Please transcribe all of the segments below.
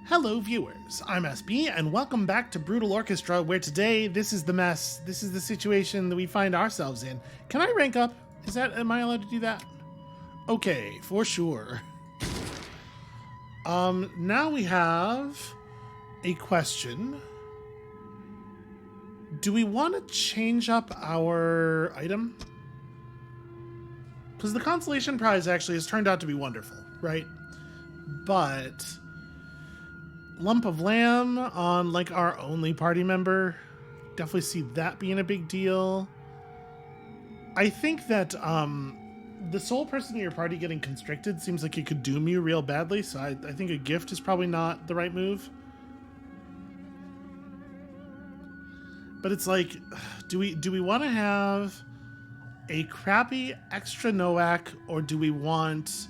Hello viewers, I'm SB and welcome back to Brutal Orchestra, where today this is the mess, this is the situation that we find ourselves in. Can I rank up? Am I allowed to do that? Okay, for sure. Now we have a question. Do we want to change up our item? Because the consolation prize actually has turned out to be wonderful, right? But lump of lamb on like our only party member, definitely see that being a big deal. I think that the sole person in your party getting constricted seems like it could doom you real badly, so I think a gift is probably not the right move. But it's like, do we want to have a crappy extra Novak, or do we want?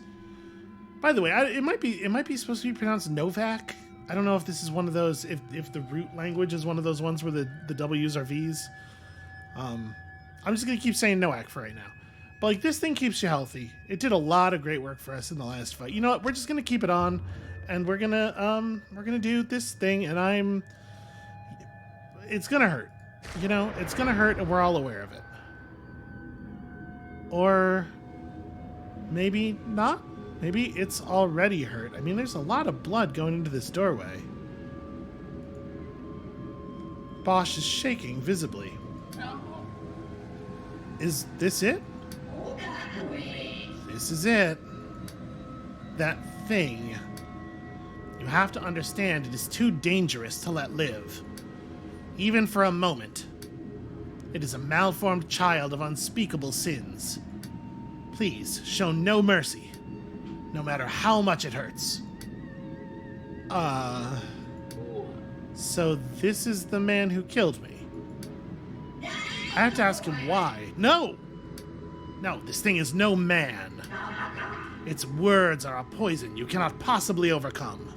By the way, it might be supposed to be pronounced Novak. I don't know if this is one of those, if the root language is one of those ones where the W's are V's. I'm just going to keep saying Noak for right now. But like, this thing keeps you healthy. It did a lot of great work for us in the last fight. You know what? We're just going to keep it on, and we're going to do this thing, and it's going to hurt. You know, it's going to hurt, and we're all aware of it. Or maybe not. Maybe it's already hurt. I mean, there's a lot of blood going into this doorway. Bosch is shaking visibly. Is this it? This is it. That thing. You have to understand it is too dangerous to let live. Even for a moment. It is a malformed child of unspeakable sins. Please, show no mercy. No matter how much it hurts. So this is the man who killed me. I have to ask him why. No! No, this thing is no man. Its words are a poison you cannot possibly overcome.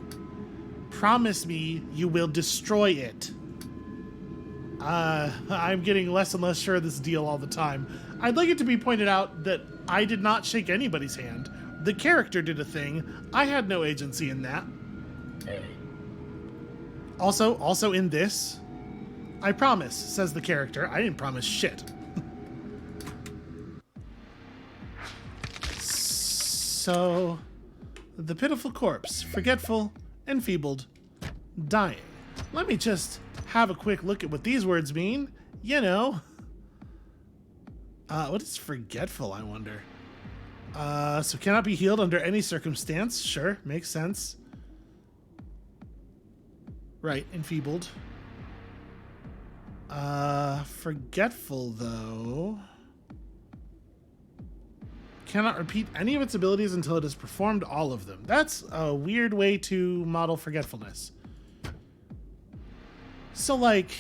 Promise me you will destroy it. I'm getting less and less sure of this deal all the time. I'd like it to be pointed out that I did not shake anybody's hand. The character did a thing. I had no agency in that. Also in this, I promise, says the character. I didn't promise shit. So, the pitiful corpse, forgetful, enfeebled, dying. Let me just have a quick look at what these words mean. You know. What is forgetful, I wonder? So cannot be healed under any circumstance. Sure, makes sense. Right, enfeebled. Forgetful, though. Cannot repeat any of its abilities until it has performed all of them. That's a weird way to model forgetfulness. So, like,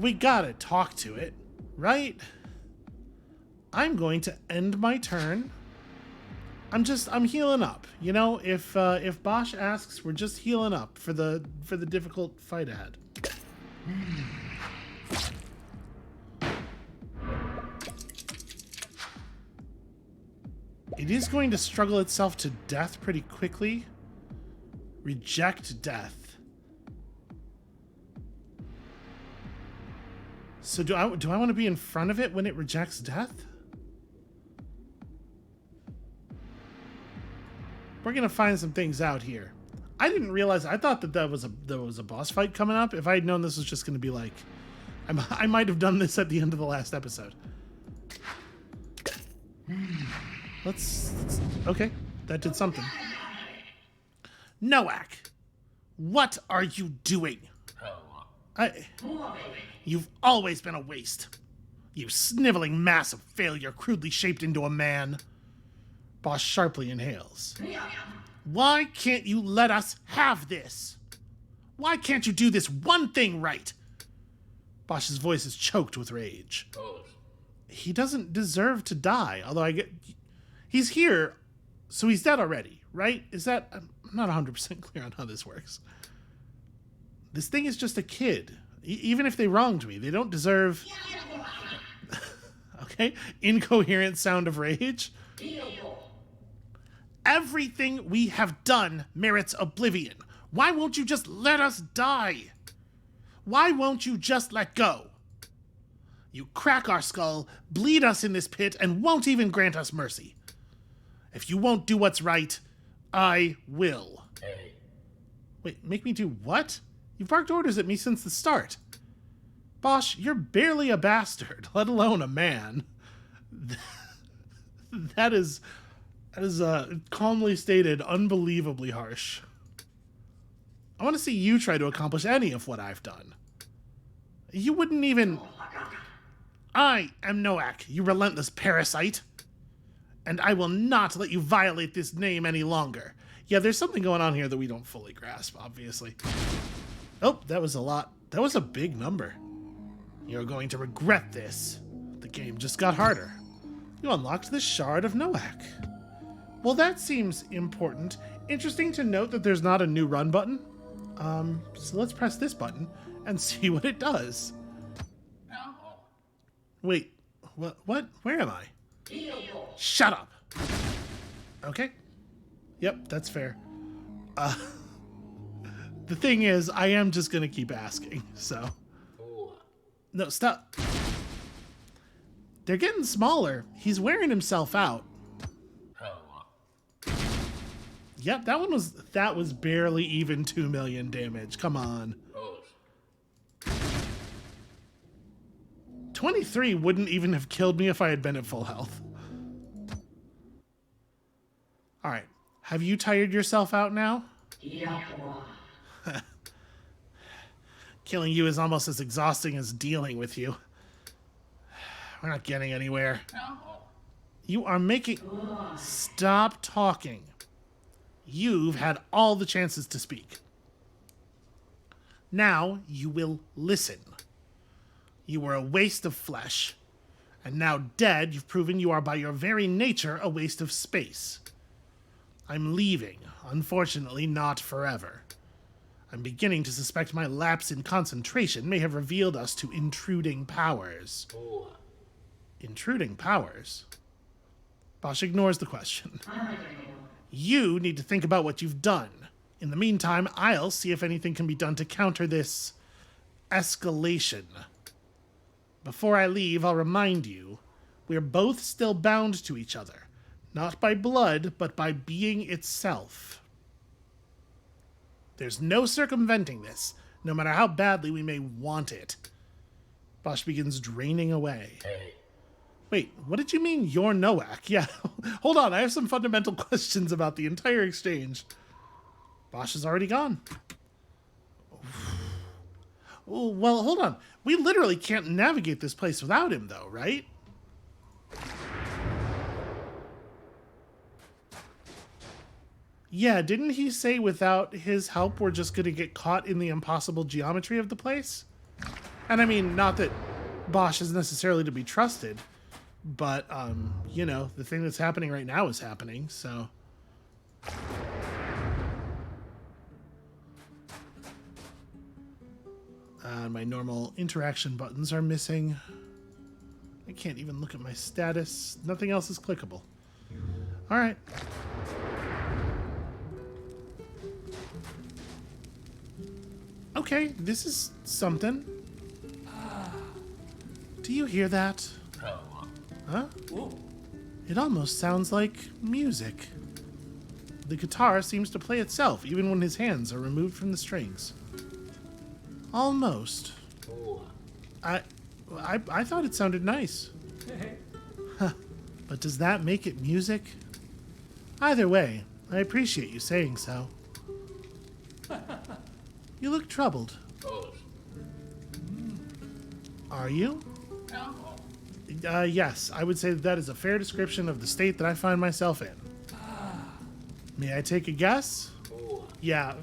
we gotta talk to it, right? I'm going to end my turn. I'm healing up. You know, if Bosch asks, we're just healing up for the difficult fight ahead. It is going to struggle itself to death pretty quickly. Reject death. So do I want to be in front of it when it rejects death? We're gonna find some things out here. I didn't realize. I thought that there was a boss fight coming up. If I had known this was just gonna be like, I might have done this at the end of the last episode. Let's okay, that did something. Noak, what are you doing? You've always been a waste. You sniveling mass of failure crudely shaped into a man. Bosch sharply inhales. Why can't you let us have this? Why can't you do this one thing right? Bosch's voice is choked with rage. He doesn't deserve to die, although he's here, so he's dead already, right? I'm not 100% clear on how this works. This thing is just a kid. Even if they wronged me, they don't deserve... Okay? Incoherent sound of rage. Everything we have done merits oblivion. Why won't you just let us die? Why won't you just let go? You crack our skull, bleed us in this pit, and won't even grant us mercy. If you won't do what's right, I will. Wait, make me do what? You've barked orders at me since the start. Bosch, you're barely a bastard, let alone a man. That is calmly stated, unbelievably harsh. I want to see you try to accomplish any of what I've done. You wouldn't even... I am Noak, you relentless parasite. And I will not let you violate this name any longer. Yeah, there's something going on here that we don't fully grasp, obviously. Oh, that was a lot. That was a big number. You're going to regret this. The game just got harder. You unlocked the Shard of Noak. Well, that seems important. Interesting to note that there's not a new run button. So let's press this button and see what it does. Wait, what? Where am I? Shut up! Okay. Yep, that's fair. The thing is, I am just gonna keep asking, so... No, stop. They're getting smaller. He's wearing himself out. Yep, that was barely even 2 million damage. Come on. 23 wouldn't even have killed me if I had been at full health. Alright. Have you tired yourself out now? Killing you is almost as exhausting as dealing with you. We're not getting anywhere. You are making... Stop talking. You've had all the chances to speak. Now you will listen. You were a waste of flesh. And now dead, you've proven you are by your very nature a waste of space. I'm leaving, unfortunately not forever. I'm beginning to suspect my lapse in concentration may have revealed us to intruding powers. Intruding powers? Bosch ignores the question. You need to think about what you've done. In the meantime, I'll see if anything can be done to counter this escalation. Before I leave, I'll remind you, we're both still bound to each other. Not by blood, but by being itself. There's no circumventing this, no matter how badly we may want it. Bosch begins draining away. Wait, what did you mean you're Noak? Yeah, hold on, I have some fundamental questions about the entire exchange. Bosch is already gone. Oh, well, hold on. We literally can't navigate this place without him, though, right? Yeah, didn't he say without his help we're just going to get caught in the impossible geometry of the place? And I mean, not that Bosch is necessarily to be trusted, but, you know, the thing that's happening right now is happening, so... my normal interaction buttons are missing. I can't even look at my status. Nothing else is clickable. Alright. Okay, this is something. Do you hear that? Huh? It almost sounds like music. The guitar seems to play itself, even when his hands are removed from the strings. Almost. I thought it sounded nice. But does that make it music? Either way, I appreciate you saying so. You look troubled. Are you? Yes, I would say that is a fair description of the state that I find myself in. May I take a guess? Yeah.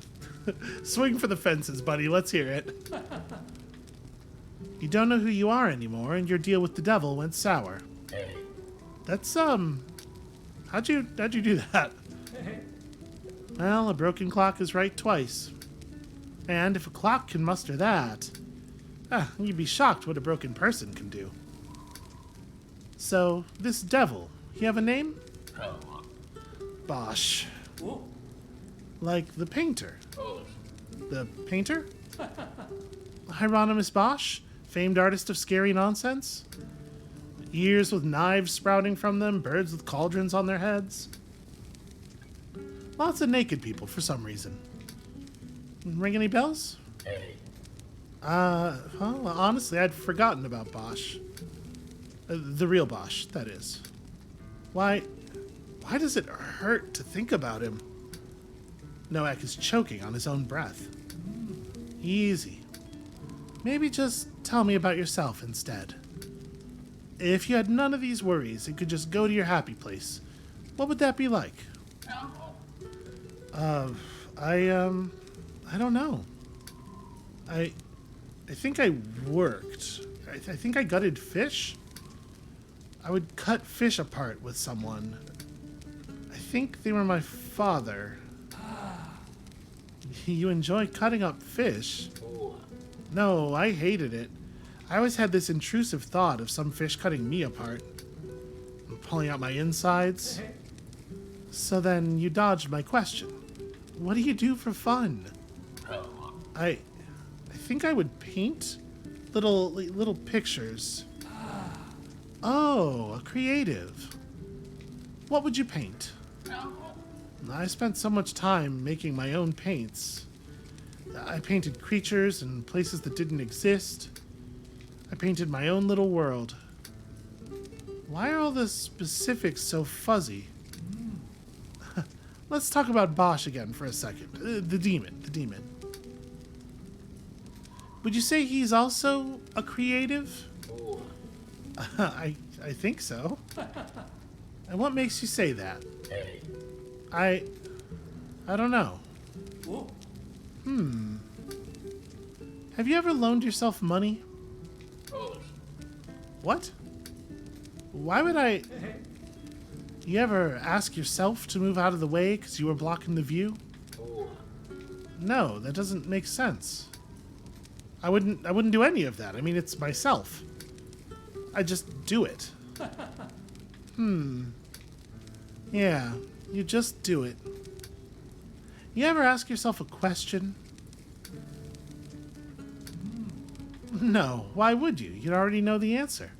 Swing for the fences, buddy. Let's hear it. You don't know who you are anymore, and your deal with the devil went sour. That's, how'd you do that? Well, a broken clock is right twice. And if a clock can muster that, you'd be shocked what a broken person can do. So, this devil, he have a name? Bosch. Like the painter. The painter? Hieronymous Bosch, famed artist of scary nonsense? Ears with knives sprouting from them, birds with cauldrons on their heads. Lots of naked people for some reason. Ring any bells? Well, honestly, I'd forgotten about Bosch. The real Bosch, that is. Why does it hurt to think about him? Noak is choking on his own breath. Easy. Maybe just tell me about yourself instead. If you had none of these worries and could just go to your happy place, what would that be like? I don't know. I think I worked. I think I gutted fish. I would cut fish apart with someone. I think they were my father. You enjoy cutting up fish? No, I hated it. I always had this intrusive thought of some fish cutting me apart and pulling out my insides. So then you dodged my question. What do you do for fun? I think I would paint little pictures. Oh, a creative. What would you paint? I spent so much time making my own paints. I painted creatures and places that didn't exist. I painted my own little world. Why are all the specifics so fuzzy? Let's talk about Bosch again for a second. The demon. Would you say he's also a creative? I think so. And what makes you say that? I don't know. Have you ever loaned yourself money? What? Why would I... You ever ask yourself to move out of the way because you were blocking the view? No, that doesn't make sense. I wouldn't do any of that. I mean, it's myself. I just do it. Yeah, you just do it. You ever ask yourself a question? No, why would you? You'd already know the answer.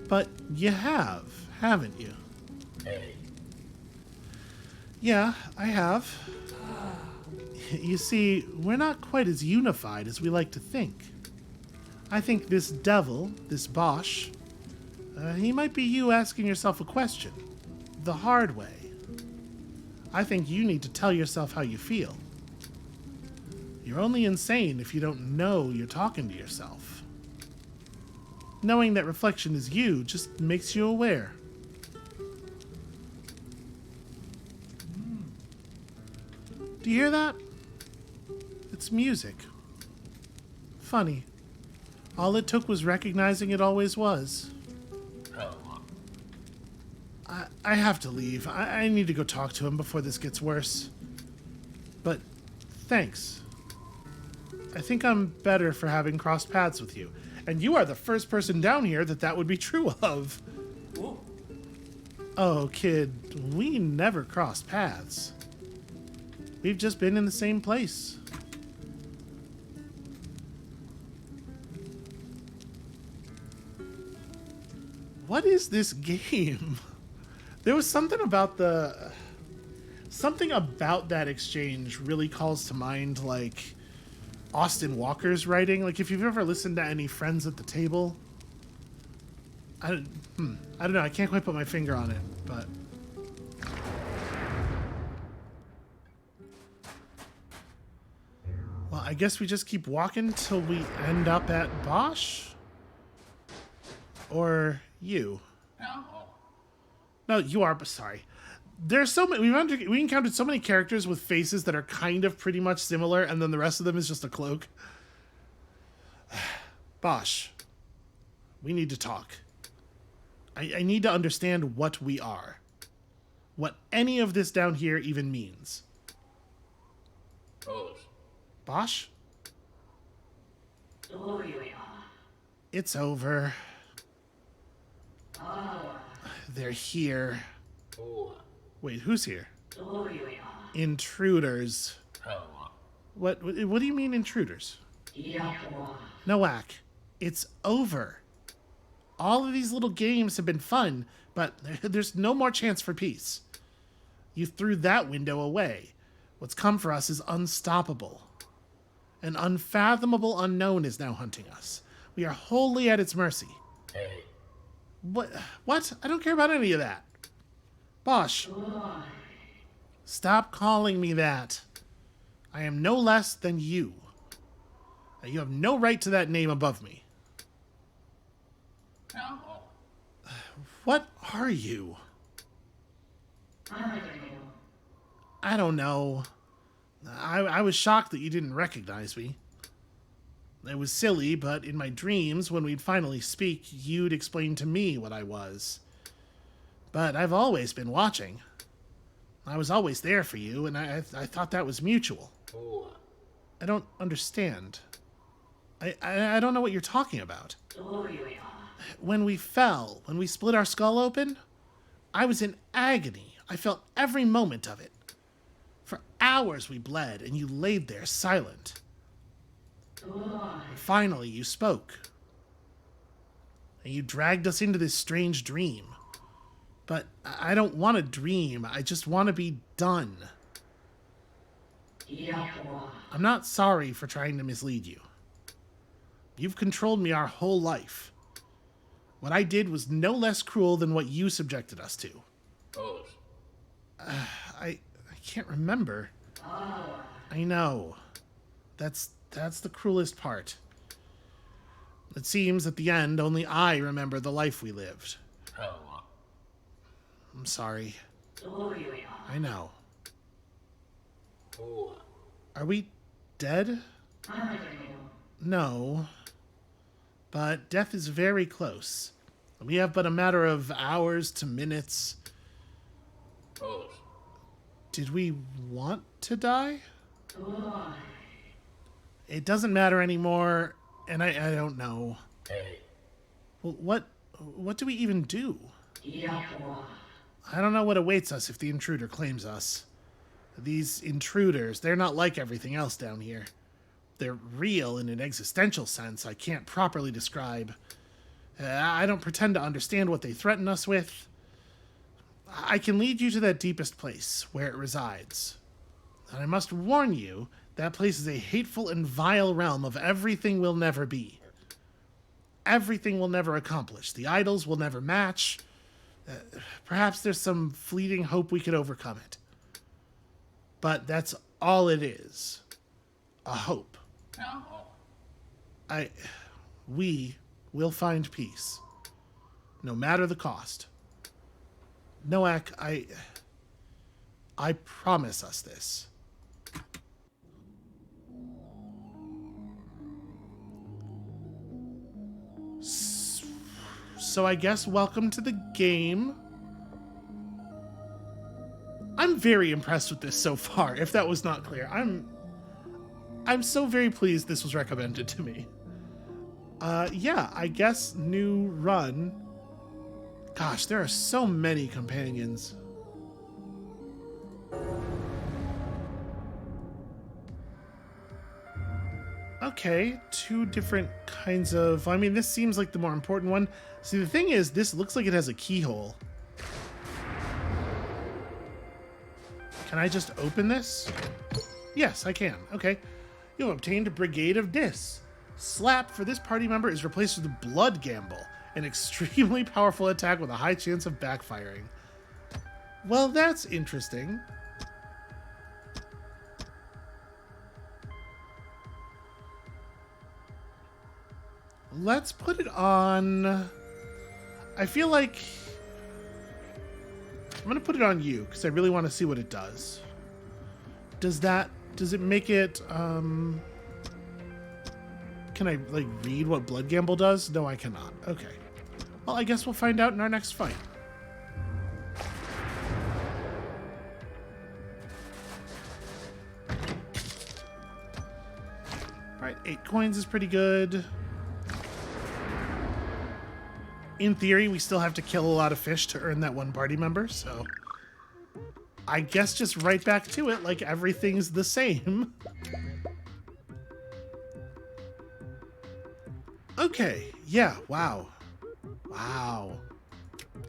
But you have, haven't you? Yeah, I have. You see, we're not quite as unified as we like to think. I think this devil, this Bosch, he might be you asking yourself a question. The hard way. I think you need to tell yourself how you feel. You're only insane if you don't know you're talking to yourself. Knowing that reflection is you just makes you aware. Do you hear that? It's music. Funny. All it took was recognizing it always was. I have to leave. I need to go talk to him before this gets worse. But thanks. I think I'm better for having crossed paths with you. And you are the first person down here that would be true of. Oh, kid, we never crossed paths. We've just been in the same place. What is this game? There was something about that exchange really calls to mind, like, Austin Walker's writing. Like, if you've ever listened to any Friends at the Table, I don't know. I can't quite put my finger on it, but... Well, I guess we just keep walking till we end up at Bosch? Or you? No, you are, sorry. There's so many, we encountered so many characters with faces that are kind of pretty much similar, and then the rest of them is just a cloak. Bosch, we need to talk. I need to understand what we are. What any of this down here even means. Bosch? It's over. They're here. Wait, who's here? Intruders. What do you mean intruders? Nowak, it's over. All of these little games have been fun, but there's no more chance for peace. You threw that window away. What's come for us is unstoppable. An unfathomable unknown is now hunting us. We are wholly at its mercy. Hey. What? What? I don't care about any of that. Bosch. Stop calling me that. I am no less than you. You have no right to that name above me. No. What are you? I don't know. I was shocked that you didn't recognize me. It was silly, but in my dreams, when we'd finally speak, you'd explain to me what I was. But I've always been watching. I was always there for you, and I thought that was mutual. Ooh. I don't understand. I don't know what you're talking about. When we fell, when we split our skull open, I was in agony. I felt every moment of it. For hours we bled, and you laid there silent. And finally, you spoke. And you dragged us into this strange dream. But I don't want to dream. I just want to be done. I'm not sorry for trying to mislead you. You've controlled me our whole life. What I did was no less cruel than what you subjected us to. Oh. I can't remember. I know. That's the cruelest part. It seems at the end only I remember the life we lived. Oh. I'm sorry. I know. Ooh. Are we dead? No. But death is very close. We have but a matter of hours to minutes. Oh. Did we want to die? It doesn't matter anymore, and I don't know. Hey. Well, what do we even do? I don't know what awaits us if the intruder claims us. These intruders, they're not like everything else down here. They're real in an existential sense I can't properly describe. I don't pretend to understand what they threaten us with. I can lead you to that deepest place, where it resides. And I must warn you, that place is a hateful and vile realm of everything we'll never be. Everything we'll never accomplish. The idols will never match. Perhaps there's some fleeting hope we could overcome it. But that's all it is. A hope. No. We will find peace. No matter the cost. Noak, I promise us this. So I guess welcome to the game. I'm very impressed with this so far, if that was not clear. I'm so very pleased this was recommended to me. Yeah, I guess new run. Gosh, there are so many companions. Okay, two different kinds of... I mean, this seems like the more important one. See, the thing is, this looks like it has a keyhole. Can I just open this? Yes, I can. Okay. You have obtained a Brigade of Dis. Slap for this party member is replaced with a Blood Gamble, an extremely powerful attack with a high chance of backfiring. Well, that's interesting. Let's put it on... I feel like... I'm going to put it on you, because I really want to see what it does. Does it make it... Can I, like, read what Blood Gamble does? No, I cannot. Okay. Well, I guess we'll find out in our next fight. Alright, 8 coins is pretty good. In theory, we still have to kill a lot of fish to earn that one party member, so... I guess just right back to it, like everything's the same. Okay. Yeah. Wow. Wow.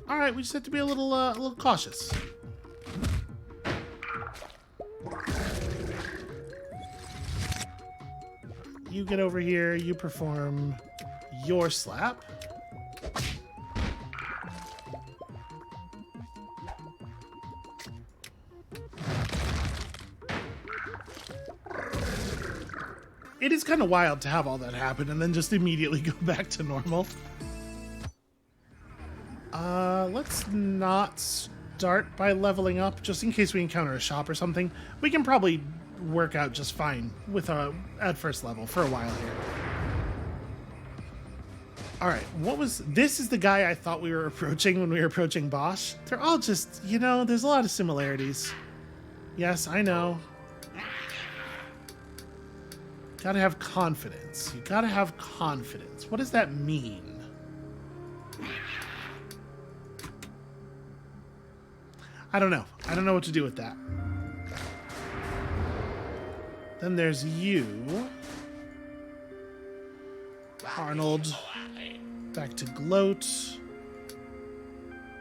All right. We just have to be a little cautious. You get over here. You perform your slap. It is kind of wild to have all that happen and then just immediately go back to normal. Let's not start by leveling up, just in case we encounter a shop or something. We can probably work out just fine with at first level for a while here. Alright, this is the guy I thought we were approaching when we were approaching Bosch. They're all just, there's a lot of similarities. Yes, I know. Gotta have confidence. You gotta have confidence. What does that mean? I don't know. I don't know what to do with that. Then there's you. Arnold. Back to gloat.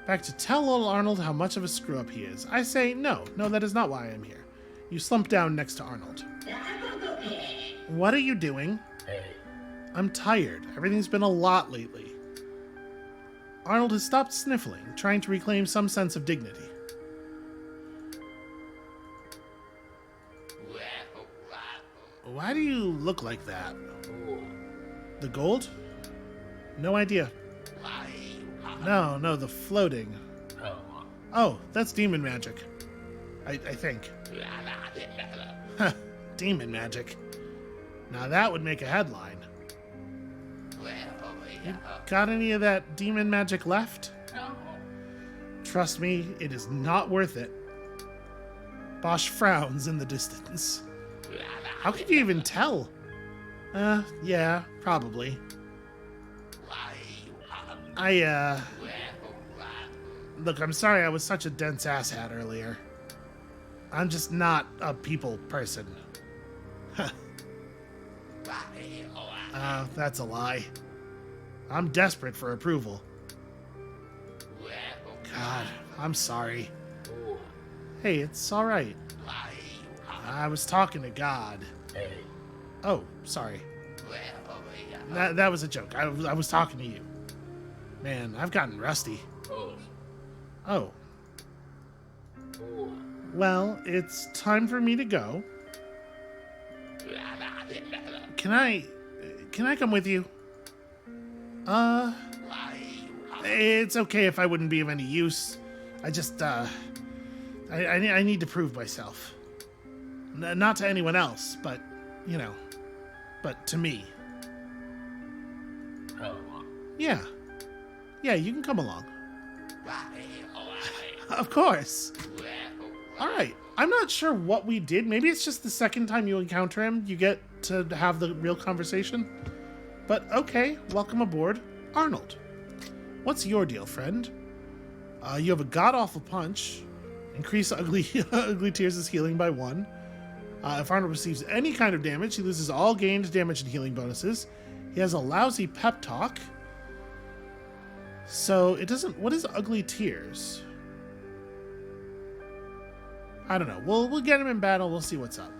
Back to tell little Arnold how much of a screw-up he is. I say, no, that is not why I'm here. You slump down next to Arnold. What are you doing? Hey. I'm tired. Everything's been a lot lately. Arnold has stopped sniffling, trying to reclaim some sense of dignity. Why do you look like that? The gold? No idea. No, the floating. Oh, that's demon magic. I think. Demon magic. Now that would make a headline. You got any of that demon magic left? Trust me, it is not worth it. Bosch frowns in the distance. How could you even tell? Yeah, probably. Look, I'm sorry I was such a dense asshat earlier. I'm just not a people person. That's a lie. I'm desperate for approval. God, I'm sorry. Hey, it's alright. I was talking to God. Oh, sorry. That was a joke. I was talking to you. Man, I've gotten rusty. Oh. Well, it's time for me to go. Can I come with you? It's okay if I wouldn't be of any use. I just, I need to prove myself. Not to anyone else, but, but to me. Yeah. Yeah, you can come along. Of course. All right. I'm not sure what we did. Maybe it's just the second time you encounter him, you get to have the real conversation. But okay, welcome aboard, Arnold. What's your deal, friend? You have a god-awful punch. Increase ugly Tears' healing by 1. If Arnold receives any kind of damage, he loses all gained damage and healing bonuses. He has a lousy pep talk. So it doesn't... What is Ugly Tears? I don't know. We'll get him in battle. We'll see what's up.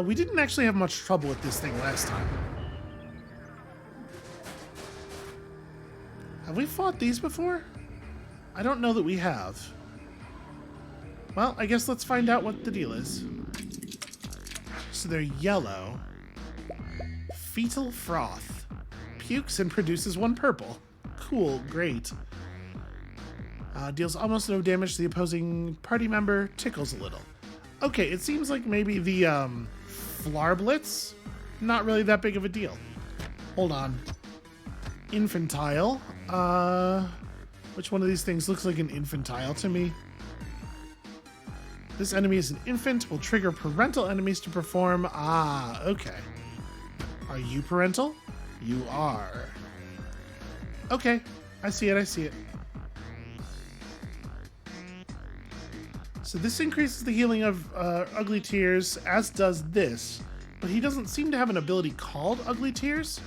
We didn't actually have much trouble with this thing last time. Have we fought these before? I don't know that we have. Well, I guess let's find out what the deal is. So they're yellow. Fetal froth. Pukes and produces 1 purple. Cool, great. Deals almost no damage to the opposing party member. Tickles a little. Okay, it seems like maybe the Flarblitz, not really that big of a deal. Hold on. Infantile. Which one of these things looks like an infantile to me? This enemy is an infant, will trigger parental enemies to perform... Ah, okay. Are you parental? You are. Okay, I see it. So this increases the healing of Ugly Tears, as does this, but he doesn't seem to have an ability called Ugly Tears.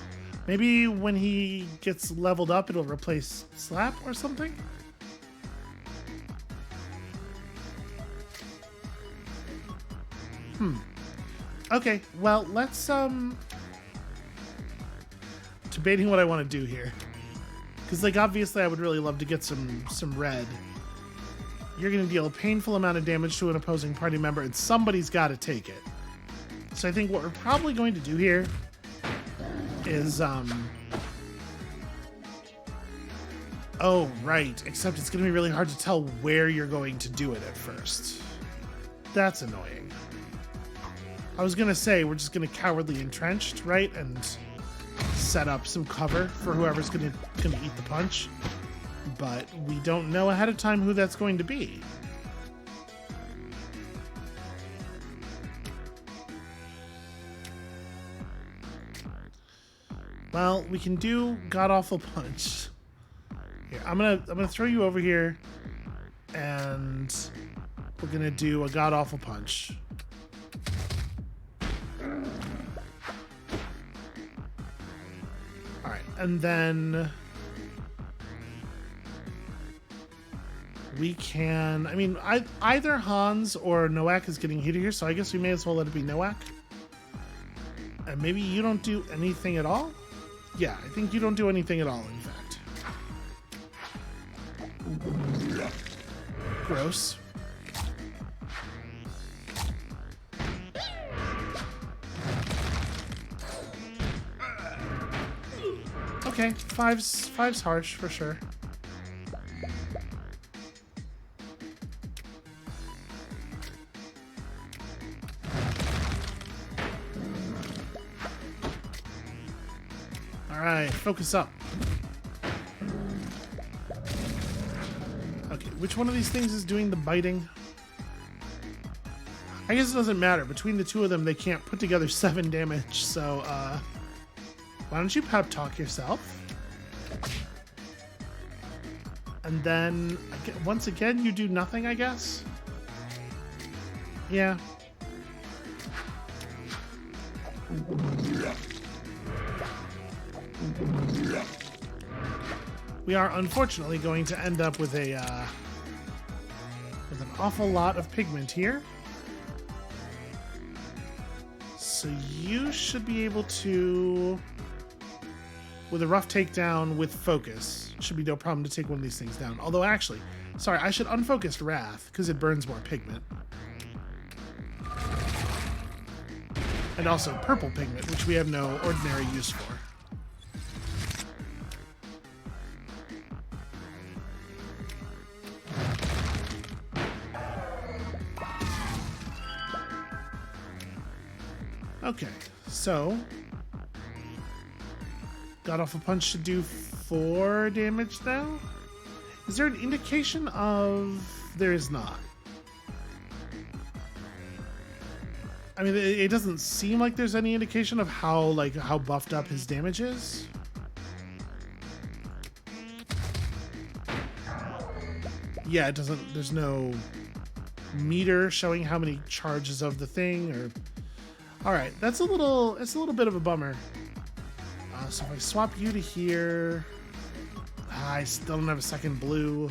Maybe when he gets leveled up, it'll replace Slap or something? Okay, well, let's, debating what I want to do here. Because, like, obviously I would really love to get some red. You're going to deal a painful amount of damage to an opposing party member, and somebody's got to take it. So I think what we're probably going to do here is, oh, right. Except it's going to be really hard to tell where you're going to do it at first. That's annoying. I was going to say we're just going to cowardly entrenched, right? And set up some cover for whoever's going to eat the punch. But we don't know ahead of time who that's going to be. Well, we can do God-Awful Punch. Here, I'm gonna throw you over here, and we're gonna do a God-Awful Punch. All right, and then we can. I mean, either Hans or Noak is getting heated here, so I guess we may as well let it be Noak. And maybe you don't do anything at all. Yeah, I think you don't do anything at all, in fact. Gross. Okay, five's harsh for sure. Alright, focus up. Okay, which one of these things is doing the biting? I guess it doesn't matter. Between the two of them, they can't put together 7 damage, so, why don't you pep talk yourself? And then, once again, you do nothing, I guess? Yeah. We are unfortunately going to end up with a with an awful lot of pigment here. So you should be able to, with a rough takedown with focus, should be no problem to take one of these things down. Although actually, sorry, I should unfocused Wrath because it burns more pigment. And also purple pigment, which we have no ordinary use for. Okay, so God-Awful Punch should do 4 damage now? Is there an indication of... There is not. I mean, it doesn't seem like there's any indication of how buffed up his damage is. Yeah, it doesn't... There's no meter showing how many charges of the thing, or... Alright, it's a little bit of a bummer. So if I swap you to here... I still don't have a second blue.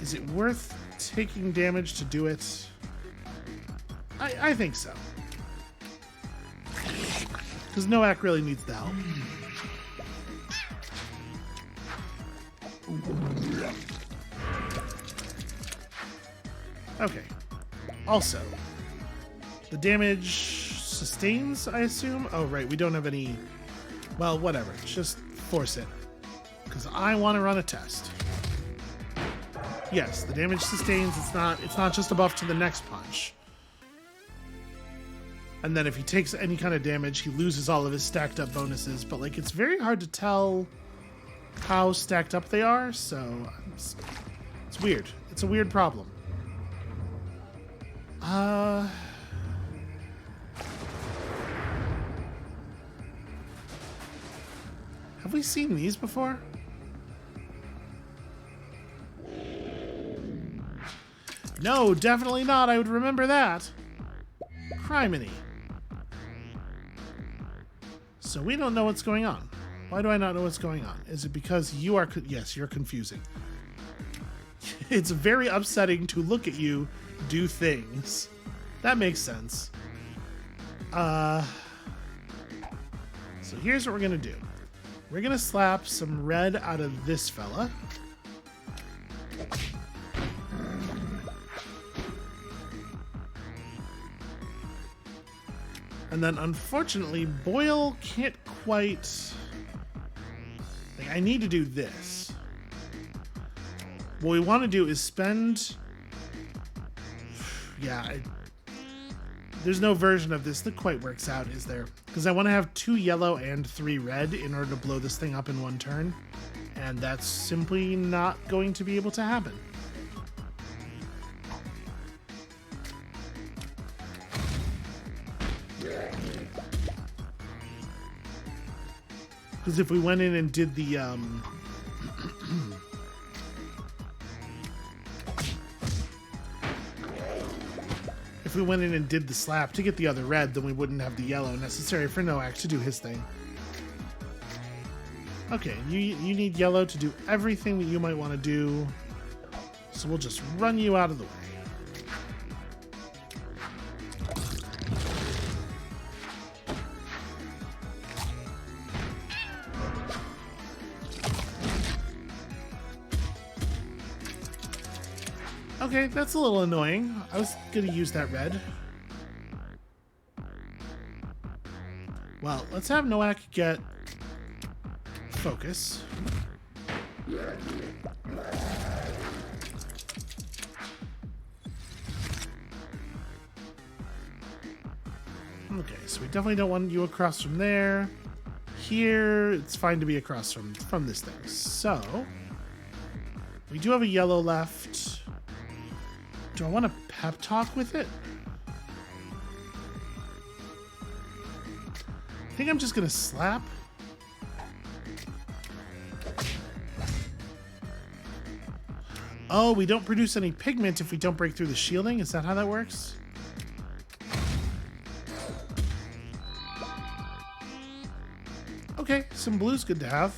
Is it worth taking damage to do it? I think so. Because Noak really needs the help. Okay. Also, the damage sustains, I assume? Oh, right, we don't have any... Well, whatever. Just force it. Because I want to run a test. Yes, the damage sustains. It's not just a buff to the next punch. And then if he takes any kind of damage, he loses all of his stacked up bonuses. But, like, it's very hard to tell how stacked up they are, so... It's weird. It's a weird problem. Have we seen these before? No, definitely not. I would remember that. Criminy. So we don't know what's going on. Why do I not know what's going on? Is it because you are... Yes, you're confusing. It's very upsetting to look at you do things. That makes sense. So here's what we're going to do. We're going to slap some red out of this fella. And then, unfortunately, Boyle can't quite... Like, I need to do this. What we want to do is spend... Yeah, there's no version of this that quite works out, is there? Because I want to have 2 yellow and 3 red in order to blow this thing up in one turn. And that's simply not going to be able to happen. Because if we went in and did the if we went in and did the slap to get the other red, then we wouldn't have the yellow necessary for Noak to do his thing. Okay, you need yellow to do everything that you might want to do, so we'll just run you out of the way. Okay, that's a little annoying. I was gonna use that red. Well, let's have Noak get focus. Okay, so we definitely don't want you across from there. Here, it's fine to be across from this thing. So, we do have a yellow left. Do I want to pep talk with it? I think I'm just going to slap. Oh, we don't produce any pigment if we don't break through the shielding? Is that how that works? Okay, some blue's good to have.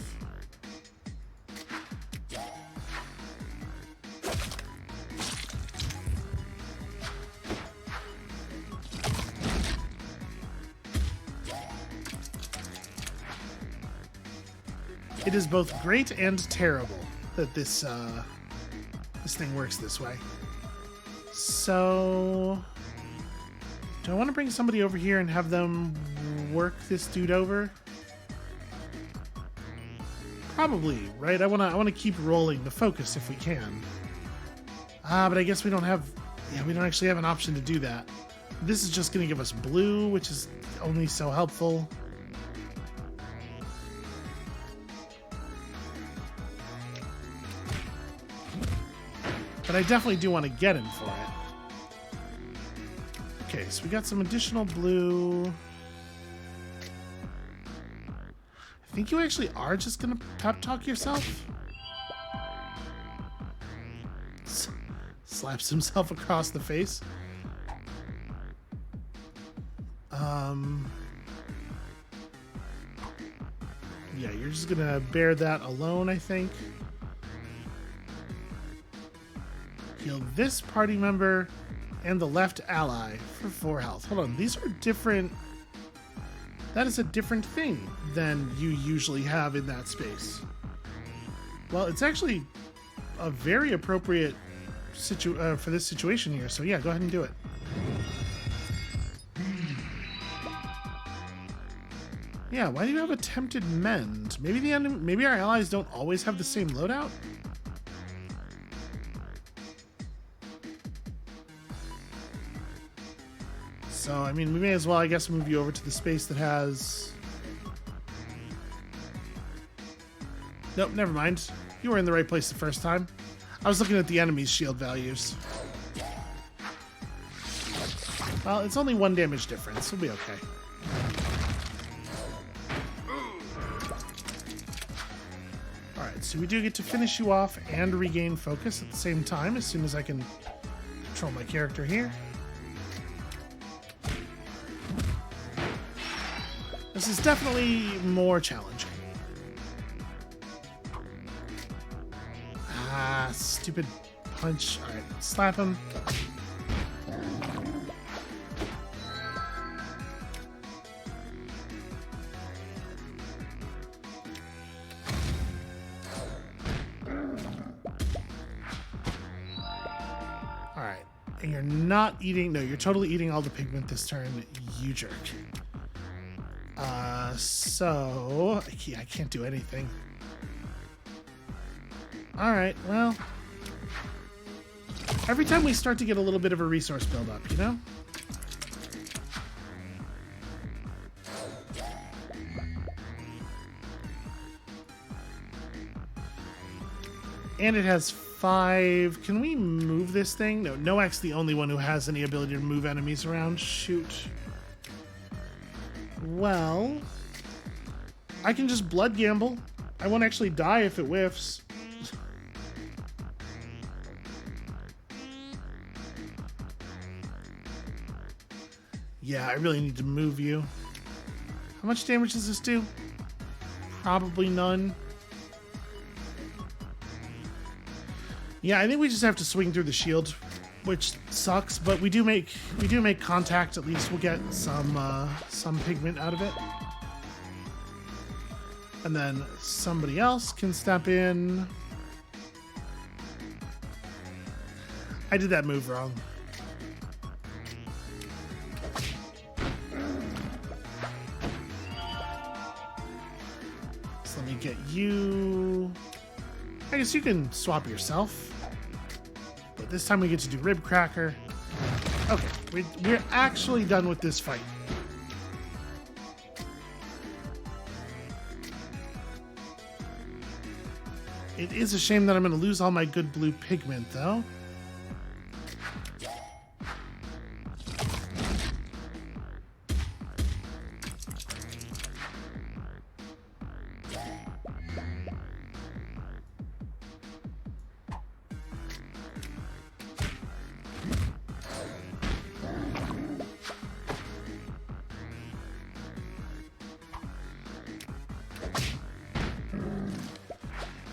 It is both great and terrible that this thing works this way. So, do I want to bring somebody over here and have them work this dude over? Probably, right? I want to keep rolling the focus if we can. But I guess we don't have... Yeah, we don't actually have an option to do that. This is just going to give us blue, which is only so helpful. But I definitely do want to get him for it. Okay, so we got some additional blue. I think you actually are just going to pep talk yourself. Slaps himself across the face. Yeah, you're just going to bear that alone, I think. Heal this party member and the left ally for 4 health. Hold on, these are different... That is a different thing than you usually have in that space. Well, it's actually a very appropriate for this situation here, so yeah, go ahead and do it. Yeah, why do you have attempted mend? Maybe our allies don't always have the same loadout? So, I mean, we may as well, I guess, move you over to the space that has... Nope, never mind. You were in the right place the first time. I was looking at the enemy's shield values. Well, it's only 1 damage difference. We'll be okay. Alright, so we do get to finish you off and regain focus at the same time as soon as I can control my character here. This is definitely more challenging. Ah, stupid punch. Alright, slap him. Alright, and you're not eating... No, you're totally eating all the pigment this turn, you jerk. So... I can't do anything. Alright, well... Every time we start to get a little bit of a resource buildup, you know? And it has 5... Can we move this thing? No, Noak's the only one who has any ability to move enemies around. Shoot. Well... I can just blood gamble. I won't actually die if it whiffs. Yeah, I really need to move you. How much damage does this do? Probably none. Yeah, I think we just have to swing through the shield, which sucks, but we do make contact. At least we'll get some pigment out of it. And then somebody else can step in. I did that move wrong. So let me get you. I guess you can swap yourself. But this time we get to do Rib Cracker. Okay, we're actually done with this fight. It is a shame that I'm going to lose all my good blue pigment, though.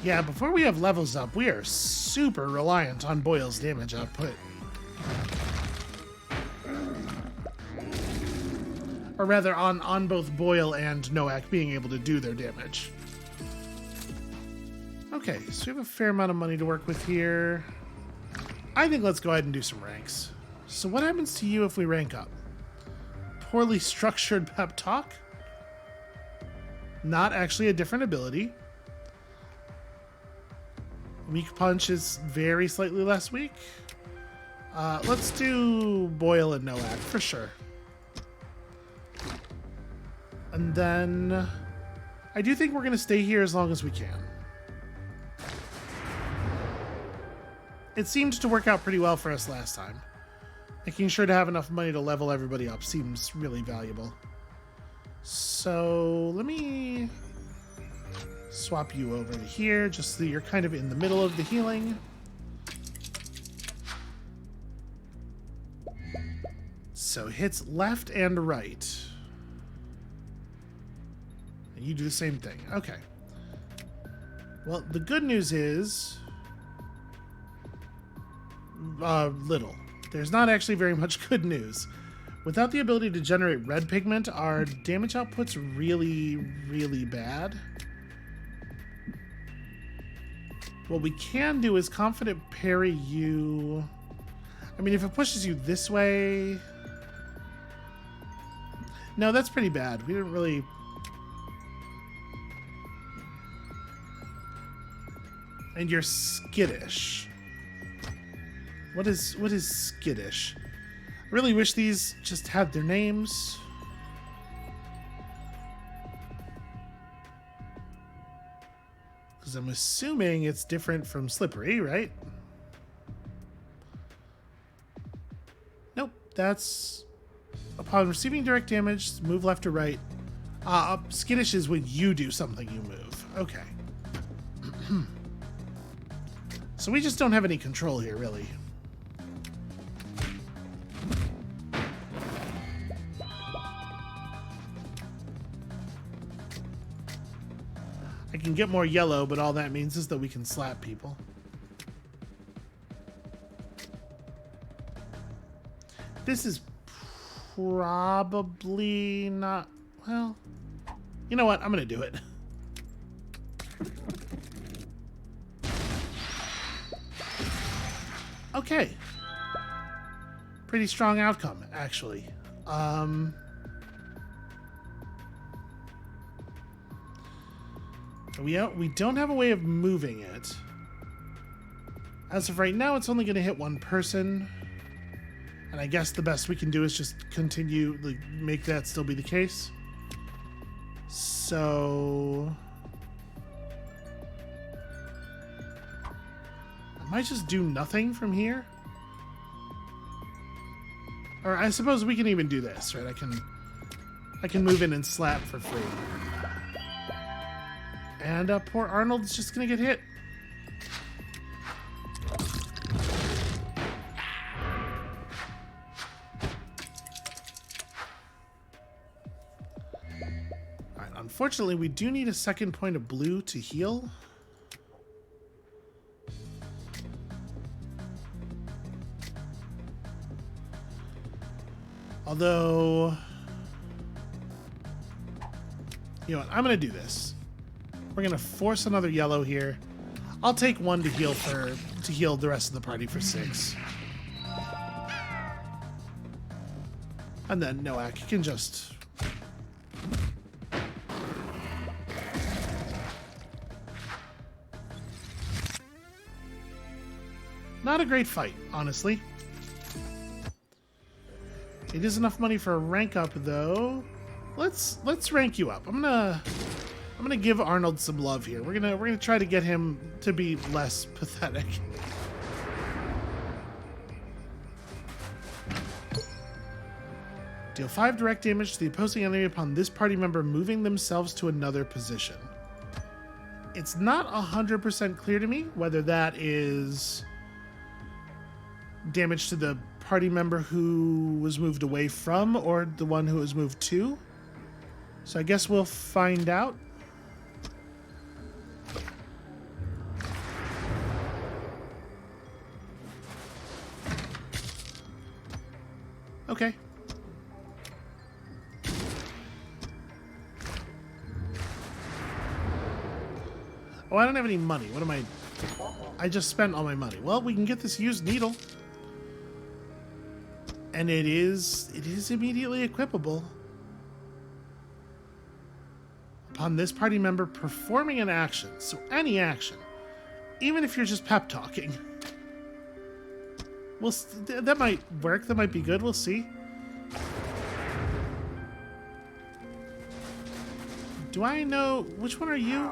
Yeah, before we have levels up, we are super reliant on Boyle's damage output. Or rather, on both Boyle and Noak being able to do their damage. Okay, so we have a fair amount of money to work with here. I think let's go ahead and do some ranks. So what happens to you if we rank up? Poorly structured pep talk? Not actually a different ability. Weak punch is very slightly less weak. Let's do Boyle and Noak for sure. And then I do think we're going to stay here as long as we can. It seemed to work out pretty well for us last time. Making sure to have enough money to level everybody up seems really valuable. So let me swap you over to here, just so you're kind of in the middle of the healing. So hits left and right. And you do the same thing. Okay. Well, the good news is... little. There's not actually very much good news. Without the ability to generate red pigment, our damage output's really, really bad. What we can do is confident parry you. I mean, if it pushes you this way... No, that's pretty bad. We didn't really... And you're skittish. What is skittish? I really wish these just had their names. Because I'm assuming it's different from slippery, right? Nope, that's... Upon receiving direct damage, move left or right. Skittish is when you do something you move. Okay. So we just don't have any control here, really. I can get more yellow, but all that means is that we can slap people. This is probably not... Well, you know what? I'm going to do it. Okay. Pretty strong outcome, actually. We don't have a way of moving it. As of right now, it's only going to hit one person. And I guess the best we can do is just continue, like, make that still be the case. So... I might just do nothing from here. Or I suppose we can even do this, right? I can move in and slap for free. And poor Arnold's just gonna get hit. Alright, unfortunately, we do need a second point of blue to heal. Although, you know what, I'm gonna do this. We're gonna force another yellow here. I'll take one to heal the rest of the party for 6. And then Noak can just... Not a great fight, honestly. It is enough money for a rank up, though. Let's rank you up. I'm gonna give Arnold some love here. We're gonna try to get him to be less pathetic. Deal 5 direct damage to the opposing enemy upon this party member moving themselves to another position. It's not 100% clear to me whether that is damage to the party member who was moved away from or the one who was moved to. So I guess we'll find out. Okay. Oh, I don't have any money. What am I just spent all my money. Well, we can get this used needle. And it is immediately equipable. Upon this party member performing an action, so any action, even if you're just pep talking, that might work. That might be good. We'll see. Do I know which one are you?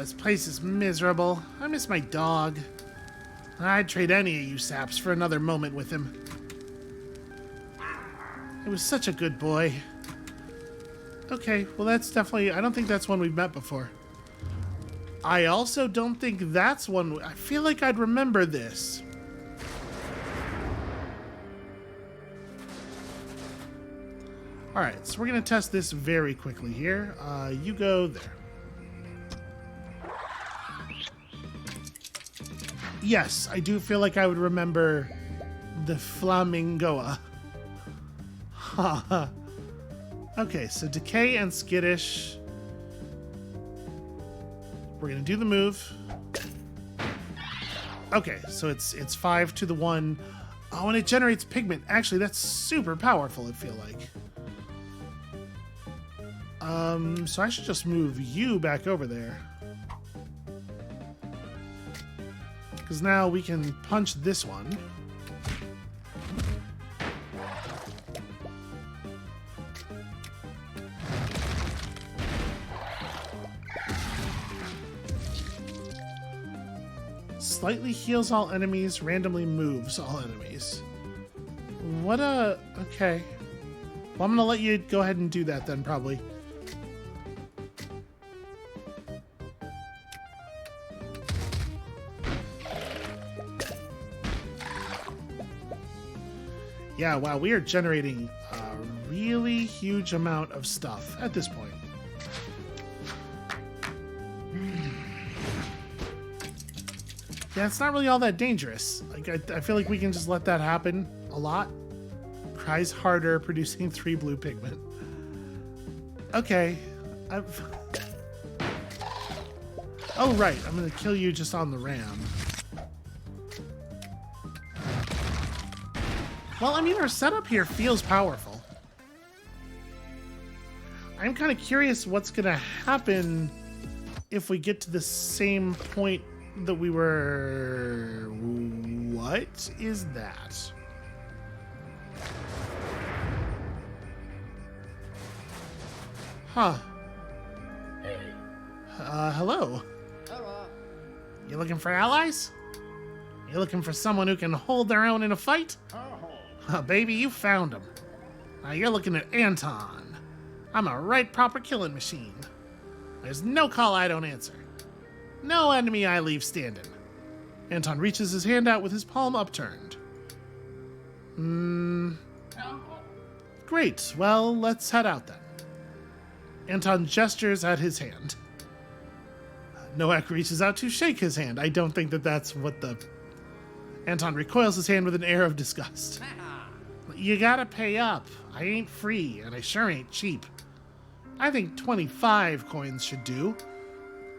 This place is miserable. I miss my dog. I'd trade any of you saps for another moment with him. He was such a good boy. Okay, well that's definitely... I don't think that's one we've met before. I also don't think that's one... I feel like I'd remember this. Alright, so we're going to test this very quickly here. You go there. Yes, I do feel like I would remember the Flamingoa. Haha. Okay, so Decay and Skittish. We're gonna do the move. Okay, so it's 5 to the 1. Oh, and it generates pigment. Actually, that's super powerful, I feel like. So I should just move you back over there. Because now we can punch this one. Slightly heals all enemies, randomly moves all enemies. What a... Okay. Well, I'm gonna let you go ahead and do that then, probably. Yeah, wow, we are generating a really huge amount of stuff at this point. Yeah, it's not really all that dangerous. Like, I feel like we can just let that happen a lot. Cries harder, producing 3 blue pigment. Okay. Oh, right. I'm going to kill you just on the ram. Well, I mean, our setup here feels powerful. I'm kind of curious what's going to happen if we get to the same point that we were... What is that? Huh. Hey. Hello. Hello. You looking for allies? You looking for someone who can hold their own in a fight? Baby, you found him. Now you're looking at Anton. I'm a right proper killing machine. There's no call I don't answer. No enemy I leave standing. Anton reaches his hand out with his palm upturned. Great. Well, let's head out then. Anton gestures at his hand. Noak reaches out to shake his hand. I don't think that that's what the... Anton recoils his hand with an air of disgust. You gotta pay up. I ain't free, and I sure ain't cheap. I think 25 coins should do.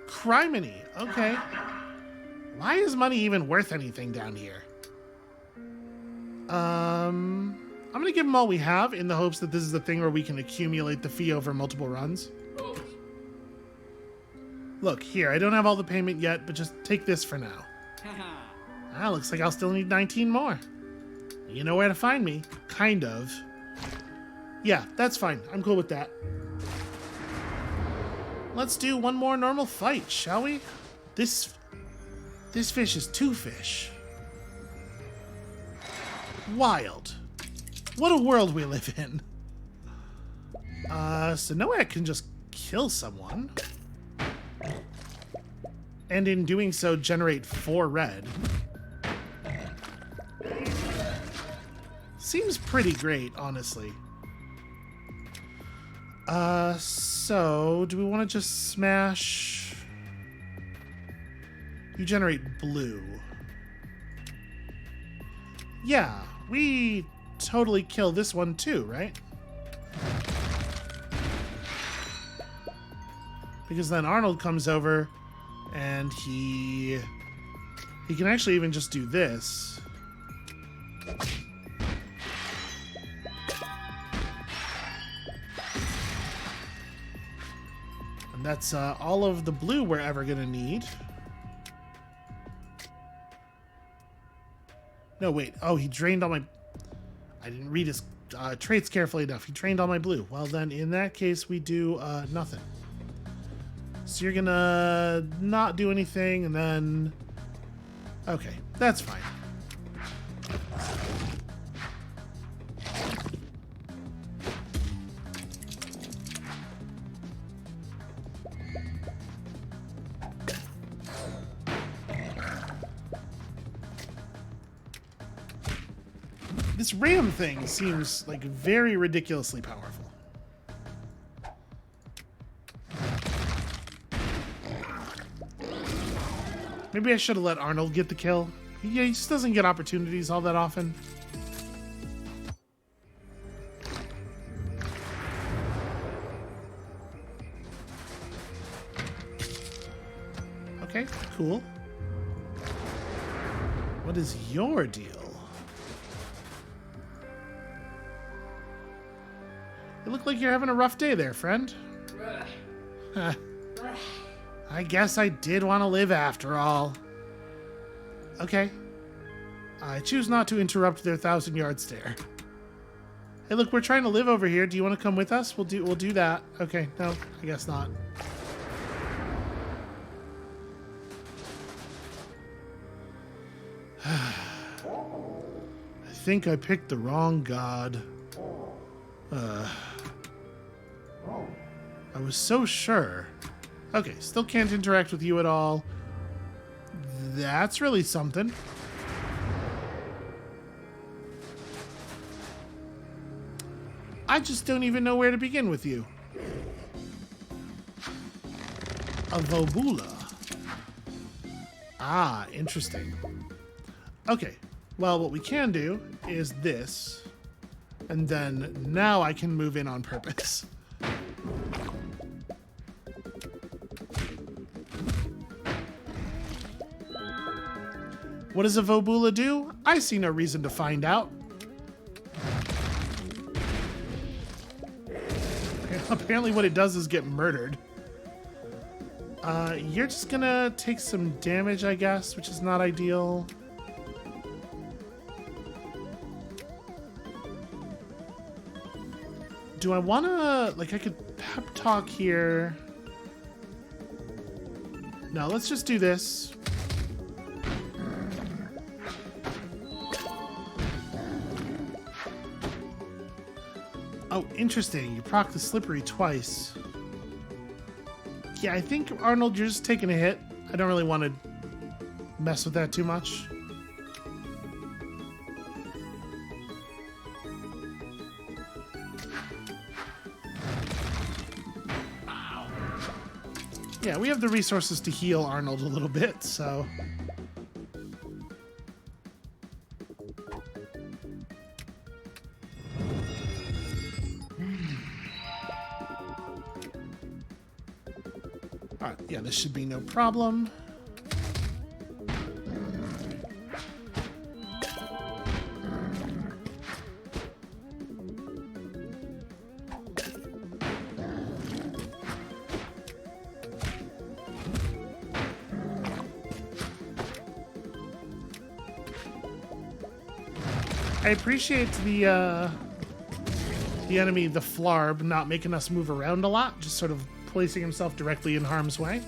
Criminy. Okay. Why is money even worth anything down here? I'm gonna give them all we have in the hopes that this is the thing where we can accumulate the fee over multiple runs. Oh. Look, here, I don't have all the payment yet, but just take this for now. Looks like I'll still need 19 more. You know where to find me. Kind of. Yeah, that's fine. I'm cool with that. Let's do one more normal fight, shall we? This fish is 2 fish. Wild. What a world we live in. So Noak can just kill someone. And in doing so, generate 4 red. Seems pretty great, honestly. So do we want to just smash... You generate blue. Yeah, we totally kill this one too, right? Because then Arnold comes over and he can actually even just do this. And that's all of the blue we're ever gonna need. No, wait. Oh, he drained all my... I didn't read his traits carefully enough. He drained all my blue. Well, then, in that case, we do nothing. So you're gonna not do anything, and then... Okay, that's fine. This ram thing seems like very ridiculously powerful. Maybe I should have let Arnold get the kill. Yeah, he just doesn't get opportunities all that often. Okay, cool. What is your deal? You look like you're having a rough day there, friend. I guess I did want to live after all. Okay. I choose not to interrupt their 1,000-yard stare. Hey, look, we're trying to live over here. Do you want to come with us? We'll do that. Okay, no, I guess not. I think I picked the wrong god. I was so sure. Okay, still can't interact with you at all. That's really something. I just don't even know where to begin with you. A Vobula. Ah, interesting. Okay, well, what we can do is this, and then now I can move in on purpose. What does a Vobula do? I see no reason to find out. Apparently what it does is get murdered. You're just gonna take some damage, I guess, which is not ideal. Do I wanna, like, I could pep talk here. No, let's just do this. Oh, interesting. You proc the slippery twice. Yeah, I think, Arnold, you're just taking a hit. I don't really want to mess with that too much. Yeah, we have the resources to heal Arnold a little bit, so... Alright, yeah, this should be no problem. I appreciate the enemy, the Flarb, not making us move around a lot, just sort of placing himself directly in harm's way.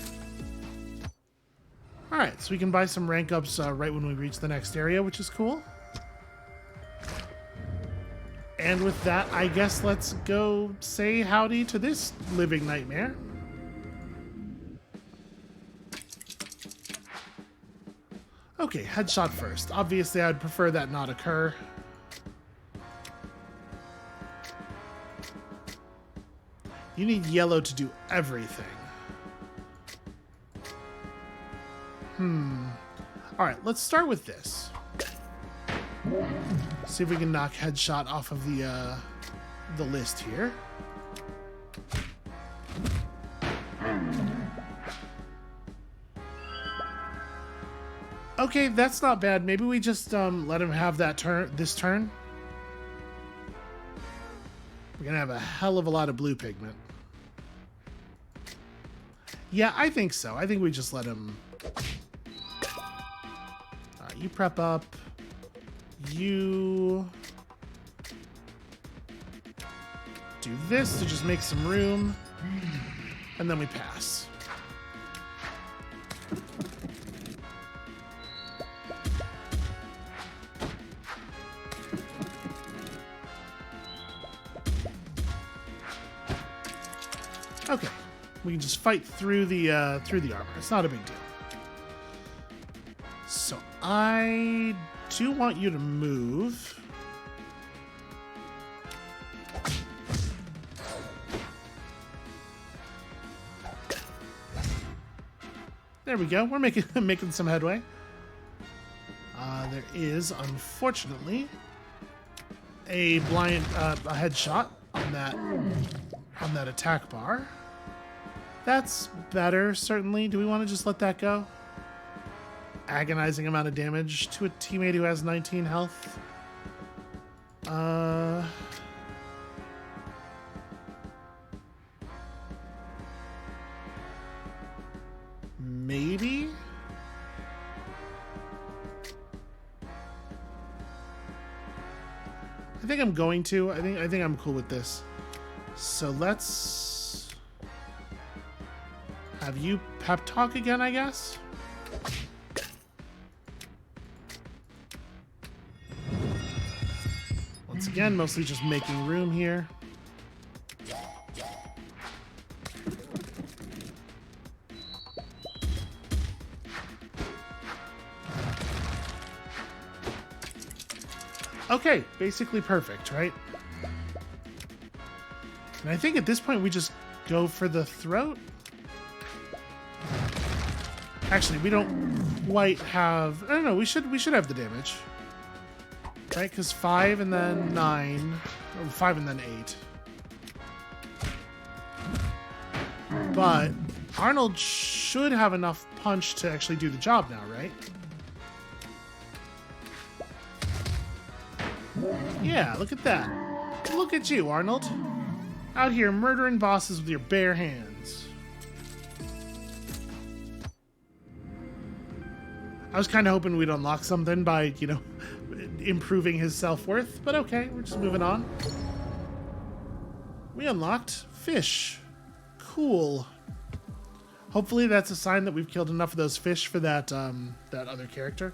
Alright, so we can buy some rank ups right when we reach the next area, which is cool. And with that, I guess let's go say howdy to this living nightmare. Okay, headshot first. Obviously, I'd prefer that not occur. You need yellow to do everything. Alright, let's start with this. See if we can knock headshot off of the list here. Okay, that's not bad. Maybe we just let him have that this turn. We're gonna have a hell of a lot of blue pigment. Yeah, I think so. I think we just let him... Alright, you prep up. You... do this to just make some room. And then we pass. Okay, we can just fight through the armor. It's not a big deal. So I do want you to move. There we go. We're making some headway. There is, unfortunately, a blind a headshot on that attack bar. That's better, certainly. Do we want to just let that go? Agonizing amount of damage to a teammate who has 19 health. Maybe? I think I'm going to. I think I'm cool with this. So let's have you pep talk again, I guess. Once again, mostly just making room here. Okay, basically perfect, right? And I think at this point we just go for the throat. Actually, we don't quite have... I don't know, we should have the damage. Right? Because 5 and then 9... Or 5 and then 8. But Arnold should have enough punch to actually do the job now, right? Yeah, look at that. Look at you, Arnold. Out here murdering bosses with your bare hands. I was kind of hoping we'd unlock something by, you know, improving his self-worth, but okay, we're just moving on. We unlocked fish. Cool. Hopefully that's a sign that we've killed enough of those fish for that that other character.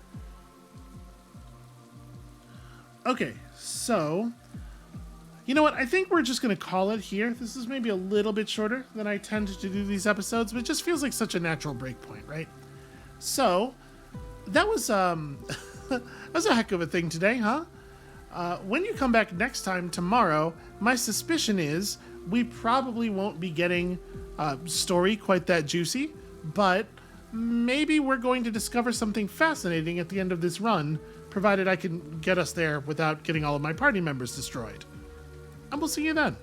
Okay, so you know what? I think we're just going to call it here. This is maybe a little bit shorter than I tend to do these episodes, but it just feels like such a natural break point, right? So that was that was a heck of a thing today, huh? When you come back next time tomorrow, my suspicion is we probably won't be getting a story quite that juicy, but maybe we're going to discover something fascinating at the end of this run, provided I can get us there without getting all of my party members destroyed. And we'll see you then.